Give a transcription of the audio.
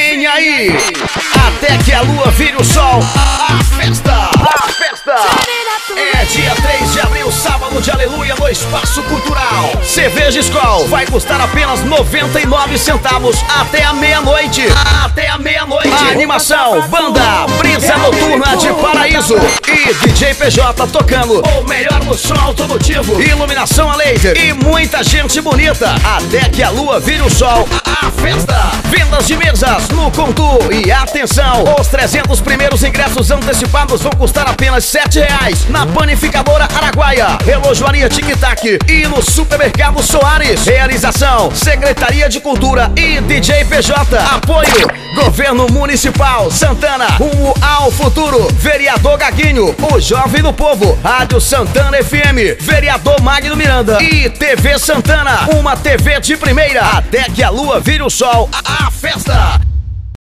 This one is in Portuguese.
Vem aí, até que a lua vire o sol. A festa é dia 3 de abril, sábado de aleluia, no Espaço Cultural. Cerveja Skol vai custar apenas 99 centavos até a meia-noite. Animação, banda, brisa noturna de Paraíso e DJ PJ tocando o melhor do som automotivo, iluminação a laser e muita gente bonita. Até que a lua vire o sol. A festa, vendas de mesas no Contu. E atenção, os 300 primeiros ingressos antecipados vão custar apenas R$7 na Panificadora Araguaia, Relojoaria Tic Tac e no Supermercado Soares. Realização, Secretaria de Cultura e DJ PJ. Apoio, Governo Municipal Santana, rumo ao futuro. Vereador Gaguinho, o Jovem do Povo, Rádio Santana FM, Vereador Magno Miranda e TV Santana, uma TV de primeira. Até que a lua vire o sol. A festa